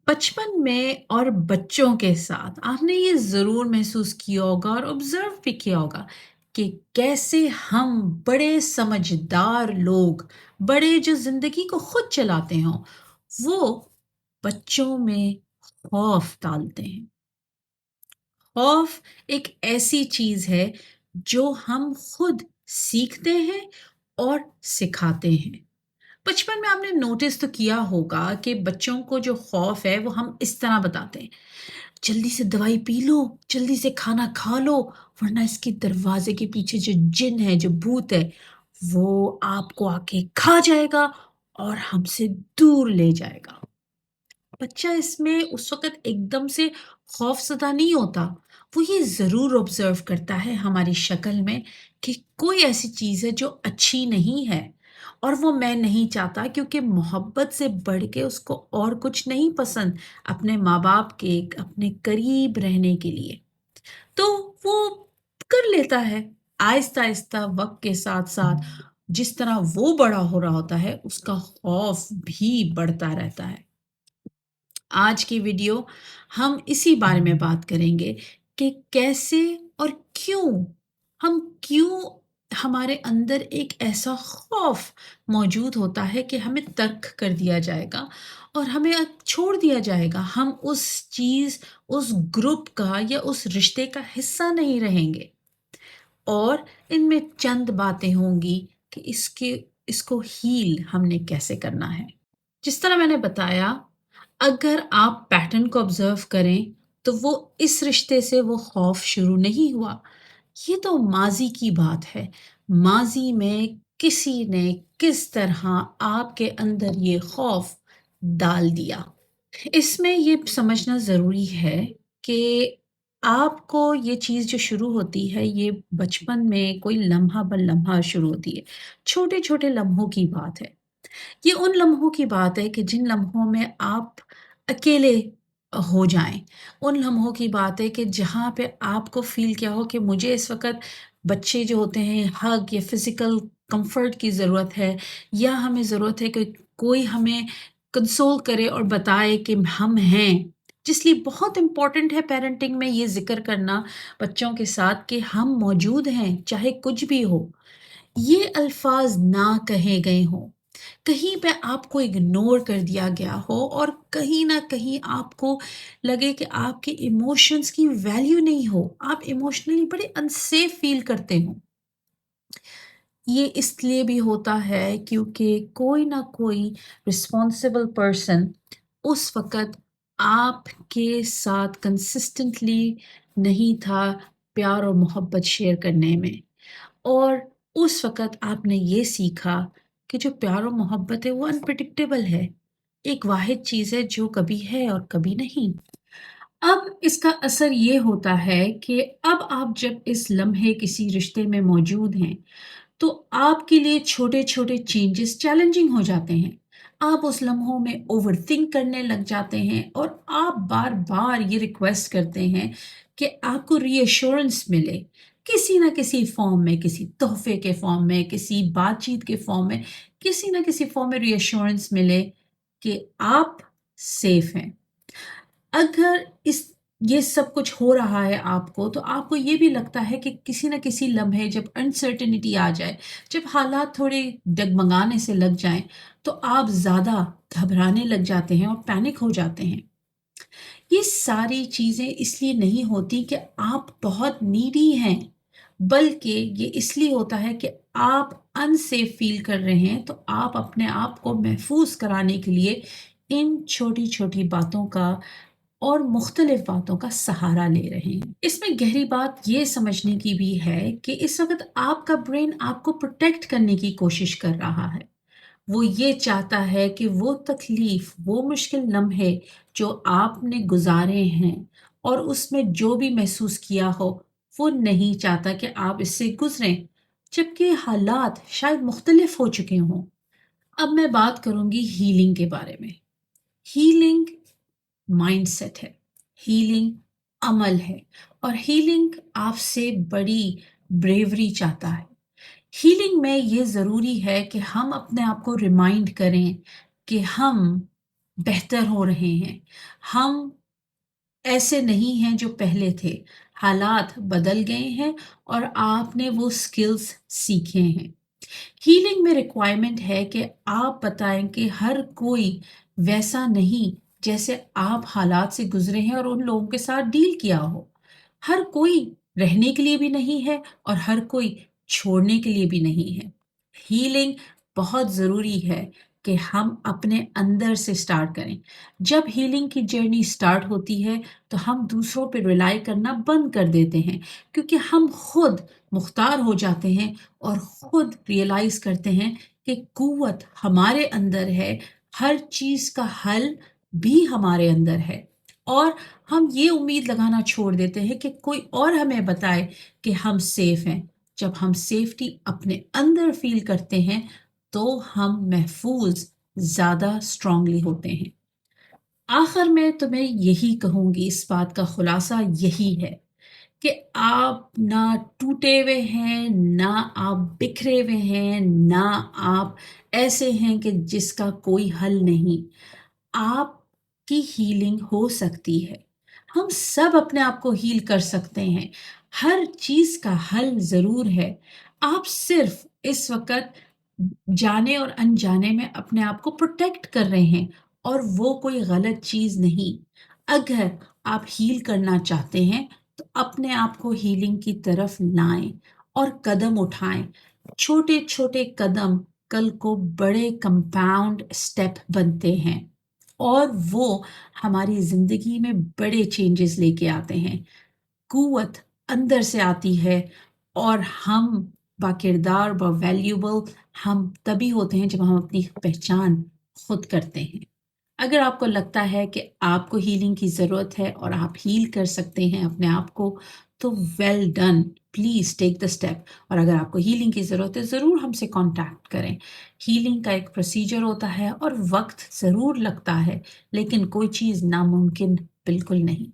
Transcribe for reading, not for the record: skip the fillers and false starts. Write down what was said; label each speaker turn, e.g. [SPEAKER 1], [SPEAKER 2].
[SPEAKER 1] बचपन में और बच्चों के साथ आपने ये ज़रूर महसूस किया होगा और ऑब्ज़र्व भी किया होगा कि कैसे हम बड़े समझदार लोग, बड़े जो ज़िंदगी को खुद चलाते हों, वो बच्चों में खौफ़ डालते हैं। खौफ़ एक ऐसी चीज़ है जो हम खुद सीखते हैं और सिखाते हैं। बचपन में आपने नोटिस तो किया होगा कि बच्चों को जो खौफ है वो हम इस तरह बताते हैं, जल्दी से दवाई पी लो, जल्दी से खाना खा लो, वरना इसके दरवाजे के पीछे जो जिन है, जो भूत है, वो आपको आके खा जाएगा और हमसे दूर ले जाएगा। बच्चा इसमें उस वक़्त एकदम से खौफ़ज़दा नहीं होता। वो ये ज़रूर ऑब्ज़र्व करता है हमारी शक्ल में कि कोई ऐसी चीज़ है जो अच्छी नहीं है और वो मैं नहीं चाहता क्योंकि मोहब्बत से बढ़ के उसको और कुछ नहीं पसंद अपने माँ-बाप के, अपने करीब रहने के लिए। तो वो कर लेता है। आहिस्ता-आहिस्ता वक़्त के साथ-साथ जिस तरह वो बड़ा हो रहा होता है, उसका खौफ़ भी बढ़ता रहता है। आज की वीडियो हम इसी बारे में बात करेंगे कि कैसे और क्यों हमारे अंदर एक ऐसा खौफ मौजूद होता है कि हमें तर्क कर दिया जाएगा और हमें छोड़ दिया जाएगा। हम उस चीज़, उस ग्रुप का या उस रिश्ते का हिस्सा नहीं रहेंगे और इनमें चंद बातें होंगी कि इसको हील हमने कैसे करना है। जिस तरह मैंने बताया, अगर आप पैटर्न को ऑब्ज़र्व करें, तो वो इस रिश्ते से वो खौफ़ शुरू नहीं हुआ। ये तो माज़ी की बात है। माज़ी में किसी ने किस तरह आपके अंदर ये खौफ़ डाल दिया। इसमें ये समझना ज़रूरी है कि आपको ये चीज़ जो शुरू होती है, ये बचपन में कोई लम्हा ब लम्हा शुरू होती है। छोटे-छोटे लम्हों की बात है। ये उन लम्हों की बात है कि जिन लम्हों में आप अकेले हो जाएँ। उन लम्हों की बात है कि जहाँ पे आपको फ़ील किया हो कि मुझे इस वक़्त बच्चे जो होते हैं हग या फ़िज़िकल कम्फ़र्ट की ज़रूरत है या हमें ज़रूरत है कि कोई हमें कंसोल करे और बताए कि हम हैं। जिसलिए बहुत इम्पोर्टेंट है पेरेंटिंग में ये ज़िक्र करना बच्चों के साथ कि हम मौजूद हैं, चाहे कुछ भी हो। ये अल्फ़ाज़ ना कहे गए हों, कहीं पे आपको इग्नोर कर दिया गया हो और कहीं न कहीं आपको लगे कि आपके इमोशंस की वैल्यू नहीं हो, आप इमोशनली बड़े अनसेफ फ़ील करते हो। ये इसलिए भी होता है क्योंकि कोई ना कोई रिस्पॉन्सिबल पर्सन उस वक़्त आपके साथ कंसिस्टेंटली नहीं था प्यार और मोहब्बत शेयर करने में। और उस वक़्त आपने ये सीखा कि जो प्यार और मोहब्बत है वो अनप्रेडिक्टेबल है। एक वाहिद चीज़ है जो कभी है और कभी नहीं। अब इसका असर ये होता है कि अब आप जब इस लम्हे किसी रिश्ते में मौजूद हैं, तो आपके लिए छोटे-छोटे चेंजेस चैलेंजिंग हो जाते हैं। आप उस लम्हों में ओवरथिंक करने लग जाते हैं और आप बार-बार ये रिक्वेस्ट करते हैं कि आपको रीअश्योरेंस मिले, किसी न किसी फ़ॉर्म में, किसी तोहफ़े के फ़ॉर्म में, किसी बातचीत के फ़ॉर्म में, किसी न किसी फ़ॉर्म में रीअश्योरेंस मिले कि आप सेफ़ हैं। अगर इस ये सब कुछ हो रहा है आपको, तो आपको ये भी लगता है कि किसी न किसी लम्हे जब अनसर्टेनिटी आ जाए, जब हालात थोड़े डगमगाने से लग जाएँ, तो आप ज़्यादा घबराने लग जाते हैं और पैनिक हो जाते हैं। ये सारी चीज़ें इसलिए नहीं होती कि आप बहुत नीडी हैं, बल्कि ये इसलिए होता है कि आप अनसेफ फ़ील कर रहे हैं, तो आप अपने आप को महफ़ूज़ कराने के लिए इन छोटी-छोटी बातों का और मुख्तलिफ बातों का सहारा ले रहे हैं। इसमें गहरी बात ये समझने की भी है कि इस वक़्त आपका ब्रेन आपको प्रोटेक्ट करने की कोशिश कर रहा है। वो ये चाहता है कि वो तकलीफ़, वो मुश्किल लम्हे जो आपने गुज़ारे हैं और उसमें जो भी महसूस किया हो, वो नहीं चाहता कि आप इससे गुज़रें, जबकि हालात शायद मुख्तलिफ हो चुके हों। अब मैं बात करूँगी हीलिंग के बारे में। हीलिंग माइंडसेट है, हीलिंग अमल है और हीलिंग आपसे बड़ी ब्रेवरी चाहता है। हीलिंग में ये ज़रूरी है कि हम अपने आप को रिमाइंड करें कि हम बेहतर हो रहे हैं। हम ऐसे नहीं हैं जो पहले थे। हालात बदल गए हैं और आपने वो स्किल्स सीखे हैं। हीलिंग में रिक्वायरमेंट है कि आप बताएं कि हर कोई वैसा नहीं जैसे आप हालात से गुजरे हैं और उन लोगों के साथ डील किया हो। हर कोई रहने के लिए भी नहीं है और हर कोई छोड़ने के लिए भी नहीं है। हीलिंग बहुत ज़रूरी है कि हम अपने अंदर से स्टार्ट करें। जब हीलिंग की जर्नी स्टार्ट होती है तो हम दूसरों पे रिलाई करना बंद कर देते हैं, क्योंकि हम खुद मुख्तार हो जाते हैं और खुद रियलाइज़ करते हैं कि कुव्वत हमारे अंदर है, हर चीज़ का हल भी हमारे अंदर है। और हम ये उम्मीद लगाना छोड़ देते हैं कि कोई और हमें बताए कि हम सेफ हैं। जब हम सेफ्टी अपने अंदर फ़ील करते हैं, तो हम महफूज़ ज़्यादा स्ट्रॉन्गली होते हैं। आखिर में तो मैं यही कहूँगी, इस बात का खुलासा यही है कि आप ना टूटे हुए हैं, ना आप बिखरे हुए हैं, ना आप ऐसे हैं कि जिसका कोई हल नहीं। आपकी हीलिंग हो सकती है। हम सब अपने आप को हील कर सकते हैं। हर चीज़ का हल ज़रूर है। आप सिर्फ़ इस वक़्त जाने और अनजाने में अपने आप को प्रोटेक्ट कर रहे हैं, और वो कोई गलत चीज़ नहीं। अगर आप हील करना चाहते हैं, तो अपने आप को हीलिंग की तरफ लाएँ और कदम उठाएँ। छोटे-छोटे कदम कल को बड़े कंपाउंड स्टेप बनते हैं और वो हमारी ज़िंदगी में बड़े चेंजेस लेके आते हैं। कुव्वत अंदर से आती है और हम बाकिरदार व वैल्यूएबल हम तभी होते हैं जब हम अपनी पहचान खुद करते हैं। अगर आपको लगता है कि आपको हीलिंग की ज़रूरत है और आप हील कर सकते हैं अपने आप को, तो well done, please take the step. और अगर आपको हीलिंग की ज़रूरत है, ज़रूर हमसे कॉन्टैक्ट करें। हीलिंग का एक प्रोसीजर होता है और वक्त ज़रूर लगता है, लेकिन कोई चीज़ नामुमकिन बिल्कुल नहीं।